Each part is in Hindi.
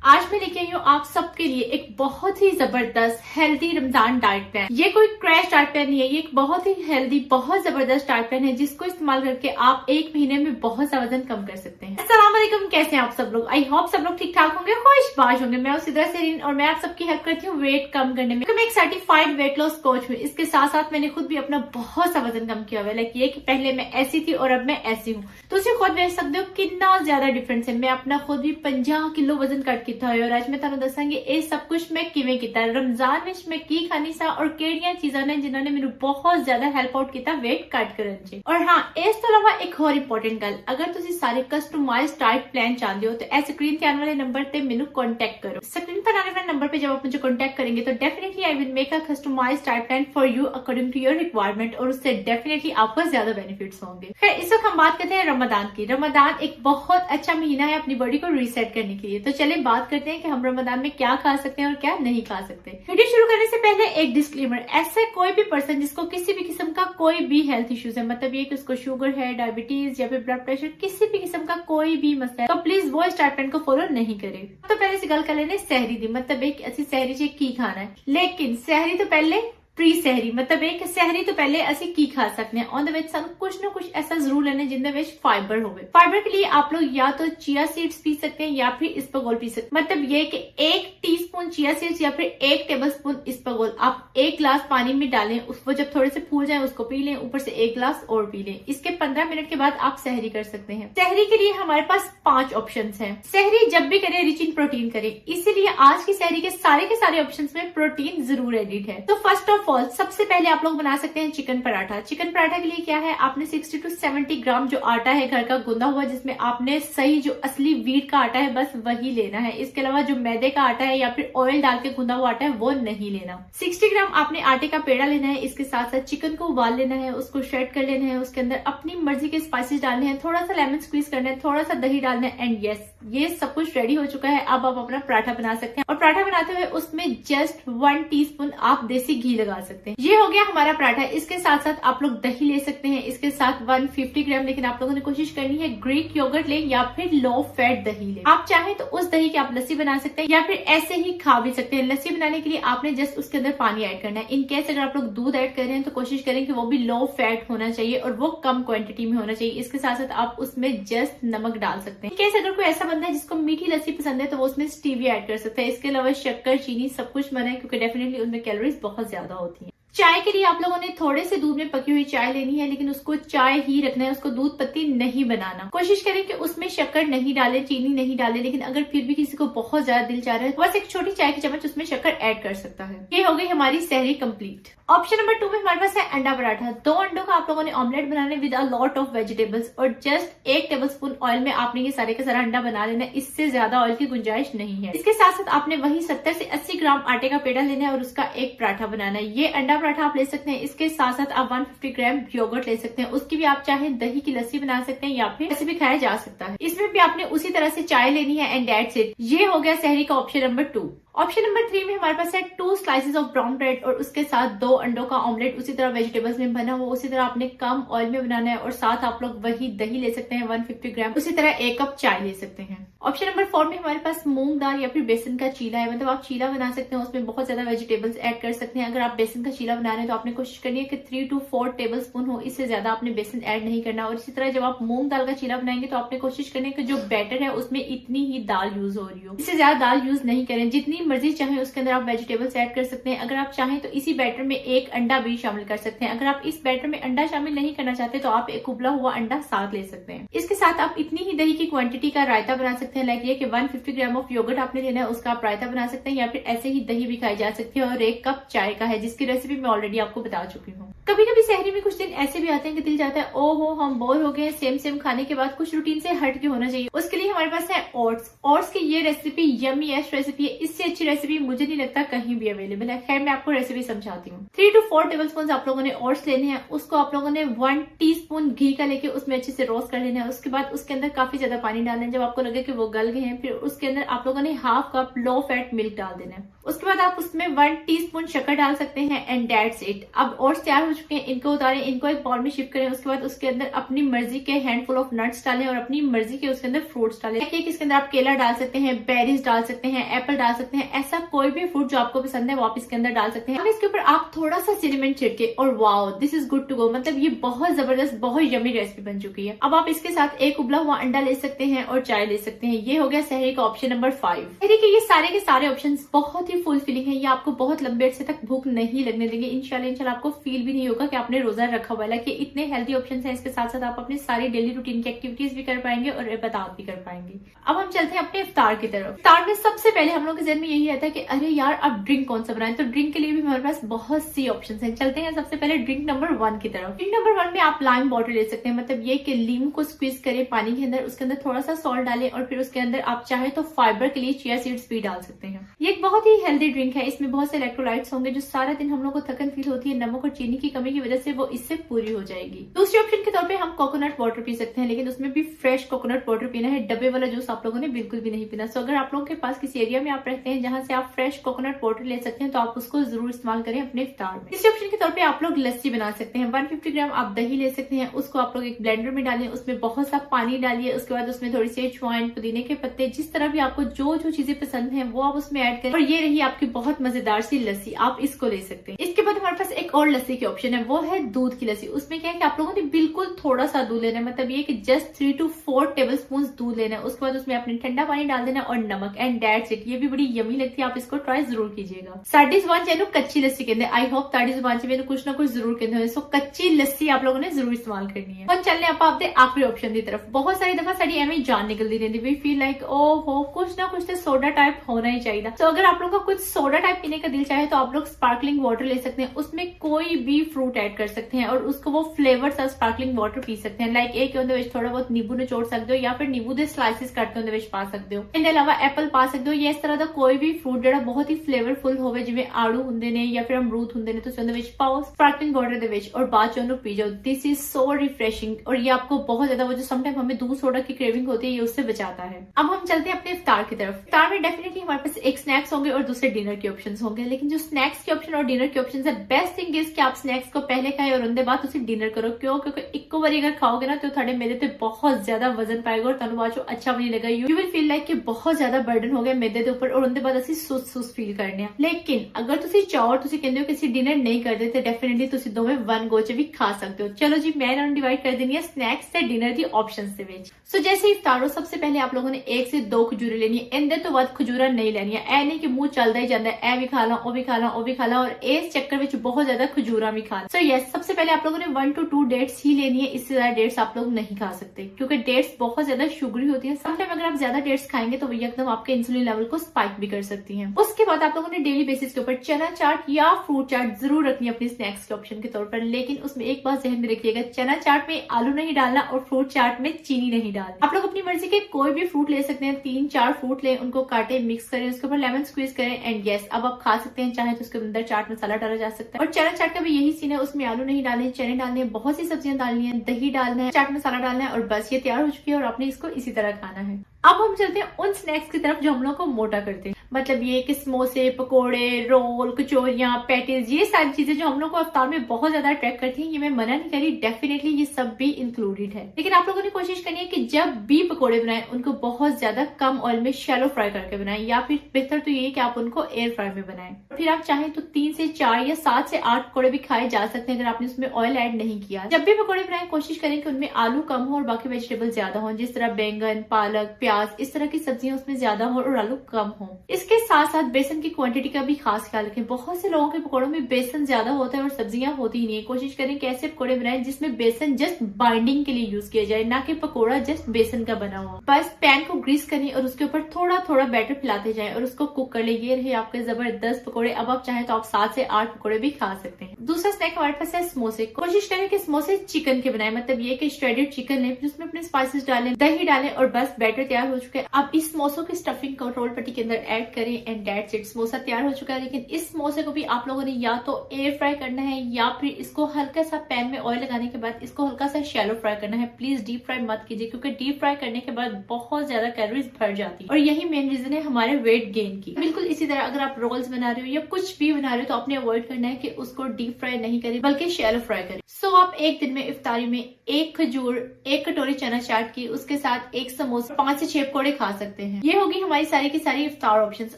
आज मैं लेके आई हूँ आप सबके लिए एक बहुत ही जबरदस्त हेल्दी रमजान डाइट प्लान। ये कोई क्रैश डाइट प्लान नहीं है, ये एक बहुत ही हेल्दी बहुत जबरदस्त डाइट प्लान है जिसको इस्तेमाल करके आप एक महीने में बहुत सा वजन कम कर सकते हैं। अस्सलाम वालेकुम, कैसे हैं आप सब लोग? आई होप सब लोग ठीक ठाक होंगे, खुशबाश होंगे। मैं उसी तरह से और मैं आप सबकी हेल्प करती हूँ वेट कम करने में। मैं एक सर्टिफाइड वेट लॉस कोच हूँ। इसके साथ साथ मैंने खुद भी अपना बहुत सा वजन कम किया हुआ है। लाइक ये कि पहले मैं ऐसी थी और अब मैं ऐसी हूँ, तो उसे खुद देख सकते हो कितना ज्यादा डिफरेंस है। मैं अपना खुद भी 50 किलो वजन कट किया है और आज मैं ਤੁਹਾਨੂੰ ਦੱਸਾਂਗੀ ਇਹ सब कुछ मैं ਕਿਵੇਂ ਕੀਤਾ रमजान ਵਿੱਚ मैं ਕੀ ਖਾਣੀ ਸਾ और ਕਿਹੜੀਆਂ ਚੀਜ਼ਾਂ ਨੇ ਜਿਨ੍ਹਾਂ ਨੇ ਮੈਨੂੰ ਬਹੁਤ ਜ਼ਿਆਦਾ ਹੈਲਪ ਆਊਟ ਕੀਤਾ weight ਕੱਟ ਕਰਨ ਚ। और हाँ, ਇਸ ਤੋਂ ਇਲਾਵਾ ਇੱਕ ਹੋਰ ਇੰਪੋਰਟੈਂਟ ਗੱਲ, ਅਗਰ ਤੁਸੀਂ ਸਾਰੇ कस्टमाइज्ड डाइट प्लान चाहते हो तो ए स्क्रीन पे आने वाले नंबर पे मेनू कांटेक्ट करो। स्क्रीन पर आने वाले नंबर पे जब आप मुझे कांटेक्ट करेंगे तो definitely I will make a customized diet plan for you according to your requirement और उससे डेफिनेटली आपको ज्यादा बेनिफिट्स होंगे। फिर इस वक्त हम बात करते हैं रमजान की। रमजान एक बहुत अच्छा महीना है अपनी बॉडी को रीसेट करने के लिए। तो चलिए बात करते हैं कि हम रमजान में क्या खा सकते हैं और क्या नहीं खा सकते। वीडियो शुरू करने से पहले एक डिस्क्लेमर, ऐसे कोई भी पर्सन जिसको किसी भी किस्म का कोई भी हेल्थ इश्यूज है, मतलब ये कि उसको शुगर है, डायबिटीज या फिर ब्लड प्रेशर, किसी भी किस्म का कोई भी मसला है, तो प्लीज वो इस डाइट प्लान को फॉलो नहीं करे। तो पहले से गल कर लेने सहरी दी, मतलब एक असि सहरी च की खाना है, लेकिन सहरी तो पहले प्री सहरी, मतलब एक सहरी तो पहले असि की खा सकते हैं। ਉਹਦੇ ਵਿੱਚ ਸਾਨੂੰ कुछ ना कुछ ऐसा जरूर लेना जिनके ਵਿੱਚ फाइबर होवे। फाइबर के लिए आप लोग या तो चिया सीड्स पी सकते हैं या फिर इसबगोल पी सकते हैं। मतलब ये कि 1 टीस्पून चिया सीड्स या फिर 1 टेबलस्पून इसबगोल आप 1 गिलास पानी में डालें, उसको जब थोड़े से फूल जाए उसको पी लें, ऊपर से 1 गिलास और पी लें। इसके 15 मिनट के बाद आप सहरी कर सकते हैं। सहरी के लिए हमारे पास 5 ऑप्शन है। सहरी जब भी करें रिच इन प्रोटीन करें, इसीलिए आज की सहरी के सारे ऑप्शन में प्रोटीन जरूर एडिड है। तो फर्स्ट ऑफ ऑल सबसे पहले आप लोग बना सकते हैं चिकन पराठा। चिकन पराठा के लिए क्या है, आपने 60 to 70 ग्राम जो आटा है घर का गूंदा हुआ, जिसमें आपने सही जो असली व्हीट का आटा है बस वही लेना है। इसके अलावा जो मैदे का आटा है या फिर ऑयल डाल के गूंदा हुआ आटा है वो नहीं लेना। 60 ग्राम आपने आटे का पेड़ा लेना है। इसके साथ साथ चिकन को उबाल लेना है, उसको श्रेड कर लेना है, उसके अंदर अपनी मर्जी के स्पाइसेस डालने हैं, थोड़ा सा लेमन स्क्वीज करना है, थोड़ा सा दही डालना है एंड यस, ये सब कुछ रेडी हो चुका है। अब आप अपना पराठा बना सकते हैं और पराठा बनाते हुए उसमें जस्ट 1 टीस्पून आप देसी घी लगा सकते हैं। ये हो गया हमारा पराठा। इसके साथ साथ आप लोग दही ले सकते हैं, इसके साथ 150 ग्राम, लेकिन आप लोगों ने कोशिश करनी है ग्रीक योगर्ट ले या फिर लो फैट दही ले। आप चाहें तो उस दही की आप लस्सी बना सकते हैं या फिर ऐसे ही खा भी सकते हैं। लस्सी बनाने के लिए आपने जस्ट उसके अंदर पानी ऐड करना है। इन केस अगर आप लोग दूध ऐड कर रहे हैं तो कोशिश करें कि वो भी लो फैट होना चाहिए और वो कम क्वांटिटी में होना चाहिए। इसके साथ साथ आप उसमें जस्ट नमक डाल सकते हैं। इन केस अगर कोई ऐसा बंदा है जिसको मीठी लस्सी पसंद है तो वो उसमें स्टीविया ऐड कर सकते हैं। इसके अलावा शक्कर, चीनी सब कुछ मना है क्योंकि डेफिनेटली उनमें कैलोरीज बहुत ज्यादा होती है। चाय के लिए आप लोगों ने थोड़े से दूध में पकी हुई चाय लेनी है, लेकिन उसको चाय ही रखना है, उसको दूध पत्ती नहीं बनाना। कोशिश करें कि उसमें शक्कर नहीं डालें, चीनी नहीं डालें, लेकिन अगर फिर भी किसी को बहुत ज्यादा दिल चाह रहा है तो बस एक छोटी चाय की चम्मच उसमें शक्कर ऐड कर सकता है। ये हो गई हमारी सहरी कंप्लीट। ऑप्शन नंबर 2 में हमारे पास है अंडा पराठा। 2 अंडों का आप लोगों ने ऑमलेट बनाना है with a lot of vegetables और जस्ट 1 टेबलस्पून ऑयल में आपने ये सारे का सारा अंडा बना लेना है। इससे ज्यादा ऑयल की गुंजाइश नहीं है। इसके साथ साथ आपने वही 70 से 80 ग्राम आटे का पेड़ा लेना है और उसका एक पराठा बनाना है। ये अंडा पराठा आप ले सकते हैं। इसके साथ साथ आप 150 ग्राम योगर्ट ले सकते हैं। उसकी भी आप चाहे दही की लस्सी बना सकते हैं या फिर ऐसे भी खाया जा सकता है। इसमें भी आपने उसी तरह से चाय लेनी है एंड दैट्स इट। ये हो गया सहरी का ऑप्शन नंबर 2। ऑप्शन नंबर 3 में हमारे पास है 2 स्लाइसेस ऑफ ब्राउन ब्रेड और उसके साथ 2 अंडों का ऑमलेट उसी तरह वेजिटेबल्स में बना हुआ, उसी तरह आपने कम ऑयल में बनाना है और साथ आप लोग वही दही ले सकते हैं 150 ग्राम, उसी तरह 1 कप चाय ले सकते हैं। ऑप्शन नंबर 4 में हमारे पास मूंग दाल या फिर बेसन का चीला है। मतलब आप चीला बना सकते हैं, उसमें बहुत ज्यादा वेजिटेबल्स ऐड कर सकते हैं। अगर आप बेसन का चीला बना रहे हैं तो आपने कोशिश करनी है कि 3 to 4 टेबल स्पून हो, इससे ज्यादा आपने बेसन ऐड नहीं करना। और इसी तरह जब आप मूंग दाल का चीला बनाएंगे तो आपने कोशिश करनी है कि जो बैटर है उसमें इतनी ही दाल यूज हो रही हो, इससे ज्यादा दाल यूज नहीं करें। जितनी मर्जी चाहे उसके अंदर आप वेजिटेबल्स ऐड कर सकते हैं। अगर आप चाहें तो इसी बैटर में 1 अंडा भी शामिल कर सकते हैं। अगर आप इस बैटर में अंडा शामिल नहीं करना चाहते तो आप एक उबला हुआ अंडा साथ ले सकते हैं। इसके साथ आप इतनी ही दही की क्वांटिटी का रायता बना सकते हैं। लाइक ये कि 150 ग्राम ऑफ योगर्ट आपने लेना है, उसका आप रायता बना सकते हैं या फिर ऐसे ही दही भी खाई जा सकती है। और 1 कप चाय का है जिसकी रेसिपी मैं ऑलरेडी आपको बता चुकी हूँ। कभी कभी सहरी में कुछ दिन ऐसे भी आते हैं कि दिल जाता है ओहो हम बोर हो गए, सेम खाने के बाद कुछ रूटीन से हट के होना चाहिए। उसके लिए हमारे पास है ओट्स। ओट्स की ये रेसिपी यमी एस्ट रेसिपी है। इससे अच्छी रेसिपी मुझे नहीं लगता कहीं भी अवेलेबल है। खैर मैं आपको रेसिपी समझाती हूँ। 3 to 4 टेबल स्पून आप लोगों ने ओट्स लेने हैं। उसको आप लोगों ने 1 टीस्पून घी का लेके उसमें अच्छे से रोस्ट कर लेना है। उसके बाद उसके अंदर काफी ज्यादा पानी डालना है। जब आपको लगे कि वो गल गए हैं फिर उसके अंदर आप लोगों ने 1/2 कप लो फैट मिल्क डाल देना है। उसके बाद आप उसमें 1 टीस्पून शक्कर डाल सकते हैं एंड दैट्स इट। अब ओट्स तैयार हो चुके हैं इनको उतारें, इनको एक बॉल में शिफ्ट करें। उसके बाद उसके अंदर अपनी मर्जी के हैंडफुल ऑफ नट्स डालें और अपनी मर्जी के उसके अंदर फ्रूट्स डालें। इसके अंदर आप केला डाल सकते हैं, बेरीज डाल सकते हैं, एप्पल डाल सकते हैं, ऐसा कोई भी फ्रूट जो आपको पसंद है वो आप इसके अंदर डाल सकते हैं। इसके ऊपर आप थोड़ा सा सिनेमन छिड़के और wow this is good to go. मतलब ये बहुत जबरदस्त, बहुत यमी रेसिपी बन चुकी है। अब आप इसके साथ एक उबला हुआ अंडा ले सकते हैं और चाय ले सकते हैं। ये हो गया सहरी का ऑप्शन नंबर 5। सहरी के ये सारे के सारे ऑप्शन बहुत ही फुलफिलिंग है। ये आपको बहुत लंबे अरसे तक भूख नहीं लगने देंगे। इंशाल्लाह आपको फील भी नहीं होगा कि आपने रोजा रखा हुआ है। कि इतने हेल्दी ऑप्शन है, इसके साथ साथ आप अपनी सारी डेली रूटीन की एक्टिविटीज भी कर पाएंगे और इबादत भी कर पाएंगे। अब हम चलते हैं अपने इफ्तार की तरफ। इफ्तार में सबसे पहले हम लोग के जहन में यही आता है कि अरे यार अब ड्रिंक कौन सा बनाएं। तो ड्रिंक के लिए भी हमारे पास बहुत सी ऑप्शन है। चलते हैं सबसे पहले ड्रिंक नंबर 1 की तरफ। ड्रिंक नंबर 1 में आप लाइम वाटर ले सकते हैं। मतलब ये कि लीमू को स्क्वीज करें पानी के अंदर, उसके अंदर थोड़ा सा सॉल्ट डालें और फिर उसके अंदर आप चाहे तो फाइबर के लिए चिया सीड्स भी डाल सकते हैं। ये एक बहुत ही हेल्दी ड्रिंक है। इसमें बहुत से इलेक्ट्रोलाइट्स होंगे जो सारा दिन हम लोग को थकन फील होती है नमक और चीनी की कमी की वजह से, वो इससे पूरी हो जाएगी। दूसरी ऑप्शन के तौर पे हम कोकोनट वाटर पी सकते हैं, लेकिन उसमें भी फ्रेश कोकोनट वाटर पीना है। डब्बे वाला जूस आप लोगों ने बिल्कुल भी नहीं पीना। सो अगर आप लोगों के पास किसी एरिया में आप रहते हैं जहां से आप फ्रेश कोकोनट वाटर ले सकते हैं तो आप उसको जरूर इस्तेमाल करें अपने इफ्तार में। तीसरे ऑप्शन के तौर पे आप लोग लस्सी बना सकते हैं। 150 ग्राम आप दही ले सकते हैं, उसको आप लोग एक ब्लेंडर में डालें, उसमें बहुत सा पानी डालिए। उसके बाद उसमें थोड़ी सी अजवाइन, पुदीने के पत्ते, जिस तरह भी आपको जो जो चीजें पसंद है वो आप उसमें ऐड करें और ये रही आपकी बहुत मजेदार सी लस्सी। आप इसको ले सकते हैं। इसके बाद हमारे पास एक और लस्सी की ऑप्शन है, वो है दूध की लस्सी। उसमें क्या है कि आप लोगों ने बिल्कुल थोड़ा सा दूध लेना है। मतलब ये कि जस्ट 3 to 4 टेबल स्पून दूध लेना है। उसके बाद उसमें आपने ठंडा पानी डाल देना और नमक, एंड दैट्स इट। ये भी बड़ी यमी लगती है, आप इसको ट्राई जरूर कीजिएगा। साडी जुबान चलो कच्ची लस्सी कहते हैं। आई होप साडी जुबान से कुछ ना कुछ जरूर कहते हैं। सो कच्ची लस्सी आप लोगों ने जरूर इस्तेमाल करनी है। और चलने आप आखिरी ऑप्शन की तरफ। बहुत सारी दफा साड़ी एवं जान निकलती रहती, वी फील लाइक ओ हो कुछ ना कुछ तो सोडा टाइप होना ही चाहिए। तो अगर आप लोग का कुछ सोडा टाइप पीने का दिल चाहे तो आप लोग स्पार्कलिंग वाटर ले सकते हैं। उसमें कोई भी फ्रूट ऐड कर सकते हैं और उसको वो फ्लेवर सा स्पार्कलिंग वाटर पी सकते हैं। लाइक एक थोड़ा बहुत नींबू निचोड़ सकते हो या फिर नींबू दे स्लाइसिस करके उन्हें पा सकते हो। इनके अलावा एप्पल पा सकते हो। ये इस तरह का कोई भी फ्रूट जो बहुत ही फ्लेवरफुल होवे, जिਵੇਂ आड़ू होंगे ने या फिर अमरूद होंगे ने, तो उन्हें पाओ स्पार्कलिंग वाटर दे विच और बाद च पी जाओ। दिस इज सो रिफ्रेशिंग और ये आपको बहुत ज्यादा वो जो समटाइम हमें दूध सोडा की क्रेविंग होती है ये उससे बचाता है। अब हम चलते हैं अपने इफ्तार की तरफ। इफ्तार में डेफिनेटली हमारे पास एक स्नैक्स होंगे और दूसरे डिनर के ऑप्शन होंगे। लेकिन जो स्नैक्स के ऑप्शन और डिनर के ऑप्शन है, बेस्ट थिंग इज कि आप स्नैक्स को पहले खाएं और उनके बाद उसे डिनर करो। क्यों? क्योंकि इक्को बारी अगर खाओगे ना तो थोड़े मेरे पे बहुत ज्यादा वजन पाएगा और तुहानू बाद चो अच्छा भी नहीं लगेगा। यू विल फील लाइक कि बहुत ज्यादा बर्डन हो गया मेदे के ऊपर और उनके बाद असं सुस्त फील करने हैं। लेकिन अगर तुम चाहो और तुम कहते हो कि डिनर नहीं करते तो डेफिनेटली तुम दोवें वन गो च भी खा सकते हो। चलो जी मैं इन्होंने डिवाइड कर देनी है स्नैक्स से डिनर की ऑप्शन के विच। सो जैसे इफ्तार हो सबसे पहले आप लोगों ने 1 से 2 खजूरें लेनी है। इनके तो बाद खजूरा नहीं लेनी है। ऐ नहीं कि मुंह चलता ही जाता है, ए भी खा ला, ओ भी खा ला, ओ भी खा ला और इस चक्कर में बहुत ज्यादा खजूरा भी खा ला। सो यस सबसे पहले आप लोगों ने 1 to 2 डेट्स ही लेनी है। इससे ज्यादा डेट्स आप लोग नहीं खा सकते क्योंकि डेट्स बहुत ज्यादा शुगरी होती है। समटाइम अगर आप ज्यादा डेट्स खाएंगे तो वो एकदम आपके इंसुलिन लेवल को स्पाइक भी कर सकती हैं। उसके बाद आप लोगों ने डेली बेसिस के ऊपर चना चाट या फ्रूट चाट जरूर रखनी है अपनी स्नैक्स के ऑप्शन के तौर पर। लेकिन उसमें एक बात जहन में रखिएगा, चना चाट में आलू नहीं डालना और फ्रूट चाट में चीनी नहीं डालना। आप लोग अपनी मर्जी के कोई भी फ्रूट ले सकते हैं। 3-4 फ्रूट लें, उनको काटे, मिक्स करें, उसके ऊपर लेमन स्क्वीज करें एंड यस अब आप खा सकते हैं। चाहे तो उसके अंदर चाट मसाला डाला जा सकता है। और चना चाट का भी यही सीन है, उसमें आलू नहीं डालने, चने डालने, बहुत सी सब्जियां डालनी है, दही डालना है, चाट मसाला डालना है और बस ये तैयार हो चुकी है और आपने इसको इसी तरह खाना है। अब हम चलते हैं उन स्नैक्स की तरफ जो हम लोग को मोटा करते हैं। मतलब ये कि समोसे, पकोड़े, रोल, कचौरियां, पैटीज, ये सारी चीजें जो हम लोग को इफ्तार में बहुत ज्यादा अट्रैक्ट करती हैं, ये मैं मना नहीं करी, डेफिनेटली ये सब भी इंक्लूडेड है। लेकिन आप लोगों ने कोशिश करनी है कि जब भी पकोड़े बनाएं उनको बहुत ज्यादा कम ऑयल में शैलो फ्राई करके बनाएं, या फिर बेहतर तो ये कि आप उनको एयर फ्राई में बनाएं। फिर आप चाहें तो 3 से 4 या 7 से 8 पकोड़े भी खाए जा सकते हैं अगर आपने उसमें ऑयल ऐड नहीं किया। जब भी पकोड़े बनाएं कोशिश करें कि उनमें आलू कम हो और बाकी वेजिटेबल ज्यादा हो, जिस तरह बैंगन, पालक, प्याज, इस तरह की सब्जियां उसमें ज्यादा हो और आलू कम हो। इसके साथ साथ बेसन की क्वांटिटी का भी खास ख्याल रखें। बहुत से लोगों के पकौड़ों में बेसन ज्यादा होता है और सब्जियां होती ही नहीं है। कोशिश करें कि ऐसे पकौड़े बनाएं जिसमें बेसन जस्ट बाइंडिंग के लिए यूज किया जाए, ना कि पकौड़ा जस्ट बेसन का बना हुआ। बस पैन को ग्रीस करें और उसके ऊपर थोड़ा थोड़ा बैटर फैलाते जाएं और उसको कुक कर ले। ये रहे आपके जबरदस्त पकौड़े। अब आप चाहें तो आप 7 से 8 पकौड़े भी खा सकते हैं। दूसरा स्नैक हमारे पास है समोसे। कोशिश करें कि समोसे चिकन के बनाए, मतलब ये कि श्रेडेड चिकन लें, फिर उसमें अपने स्पाइसेस डालें, दही डालें और बस बैटर तैयार हो चुके हैं। आप इस समोसों की स्टफिंग को रोल पट्टी के अंदर ऐड अवॉइड करें एंड दैट्स इट। समोसा तैयार हो चुका है, लेकिन इस समोसे को भी आप लोगों ने या तो एयर फ्राई करना है या फिर इसको हल्का सा पैन में ऑयल लगाने के बाद इसको हल्का सा शैलो फ्राई करना है। प्लीज डीप फ्राई मत कीजिए, क्योंकि डीप फ्राई करने के बाद बहुत ज्यादा कैलोरीज भर जाती है और यही मेन रीजन है हमारे वेट गेन की। बिल्कुल इसी तरह अगर आप रोल्स बना रहे हो या कुछ भी बना रहे हो तो आपने अवॉइड करना है कि उसको डीप फ्राई नहीं करें बल्कि शैलो फ्राई करें। सो आप एक दिन में इफ्तारी में 1 खजूर, 1 कटोरी चना चाट की, उसके साथ 1 समोसा, 5 से 6 पकौड़े खा सकते हैं। ये होगी हमारी सारी की सारी इफ्तार ऑप्शंस।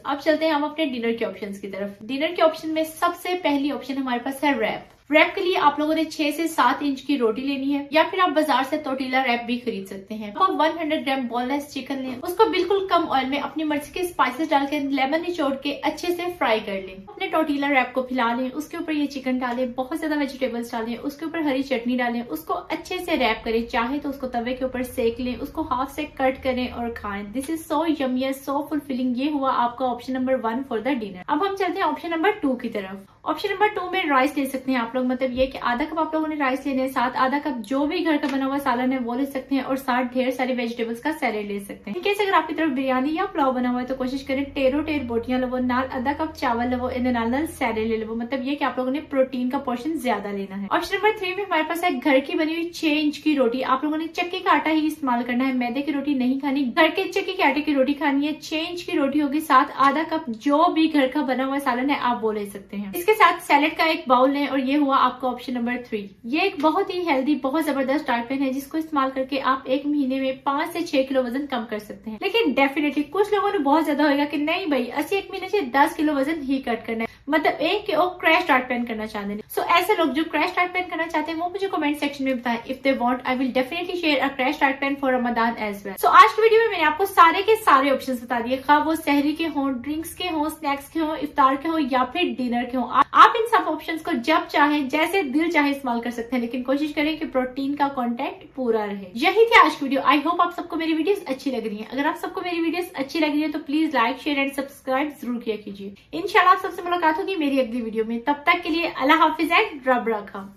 अब चलते हैं हम अपने डिनर के ऑप्शंस की तरफ। डिनर के ऑप्शन में सबसे पहली ऑप्शन हमारे पास है रैप। रैप के लिए आप लोगों ने 6 से 7 इंच की रोटी लेनी है या फिर आप बाजार से टोर्टिला रैप भी खरीद सकते हैं। आप 100 ग्राम बोनलेस चिकन लें, उसको बिल्कुल कम ऑयल में अपनी मर्जी के स्पाइसेस डाल के लेमन निचोड़ के अच्छे से फ्राई कर लें। अपने टोर्टिला रैप को फैला लें, उसके ऊपर ये चिकन डालें, बहुत ज्यादा वेजिटेबल्स डालें, उसके ऊपर हरी चटनी डालें, उसको अच्छे से रैप करें। चाहे तो उसको तवे के ऊपर सेक लें, उसको हाफ से कट करें और खाएं। This is so yummy, so fulfilling. ये हुआ आपका option number 1 for the dinner. अब हम चलते हैं ऑप्शन नंबर 2 की तरफ। ऑप्शन नंबर 2 में राइस ले सकते हैं आप लोग, मतलब ये कि आधा कप आप लोगों ने राइस लेने हैं, साथ आधा कप जो भी घर का बना हुआ सालन है वो ले सकते हैं और साथ ढेर सारी वेजिटेबल्स का सैलेड ले सकते हैं। इनकेस अगर आपकी तरफ बिरयानी या पुलाव बना हुआ है तो कोशिश करें टेरो टेर बोटियां लो, नाल आधा कप चावल लो, इन नाल सैलेड ले लो, मतलब ये कि आप लोगों ने प्रोटीन का पोर्शन ज्यादा लेना है। ऑप्शन नंबर 3 में हमारे पास है घर की बनी हुई 6 इंच की रोटी। आप लोगों ने चक्की का आटा ही इस्तेमाल करना है, मैदे की रोटी नहीं खानी, घर के चक्की के आटे की रोटी खानी है। 6 इंच की रोटी होगी, साथ आधा कप जो भी घर का बना हुआ सालन है आप वो ले सकते हैं। इसके साथ सैलेड का एक बाउल लें और ये हुआ आपका ऑप्शन नंबर 3। ये एक बहुत ही हेल्दी, बहुत जबरदस्त डाइट प्लान है जिसको इस्तेमाल करके आप एक महीने में 5 से 6 किलो वजन कम कर सकते हैं। लेकिन डेफिनेटली कुछ लोगों ने बहुत ज्यादा होगा कि नहीं भाई असि एक महीने से 10 किलो वजन ही कट करना है, मतलब एक कि वो क्रैश डाइट प्लान करना चाहते हैं। सो ऐसे लोग जो क्रैश डाइट प्लान करना चाहते हैं वो मुझे कमेंट सेक्शन में बताएं। If they want I will definitely share a crash diet plan for Ramzan as well. So आज की वीडियो में मैंने आपको सारे के सारे ऑप्शंस बता दिए, खा वो सहरी के हों, ड्रिंक्स के हों, स्नैक्स के हों, इफ्तार के हों या फिर डिनर के हों। आप इन सब ऑप्शंस को जब चाहे जैसे दिल चाहे इस्तेमाल कर सकते हैं, लेकिन कोशिश करें कि प्रोटीन का कंटेंट पूरा रहे। यही थी आज की वीडियो। आई होप आप सबको मेरी वीडियोस अच्छी लग रही हैं। अगर आप सबको मेरी वीडियोस अच्छी लग रही है तो please like, share and subscribe जरूर किया कीजिए। इंशाल्लाह आप सबसे मुलाकात होगी मेरी अगली वीडियो में। तब तक के लिए अल्लाह हाफिज एंड रब रखा।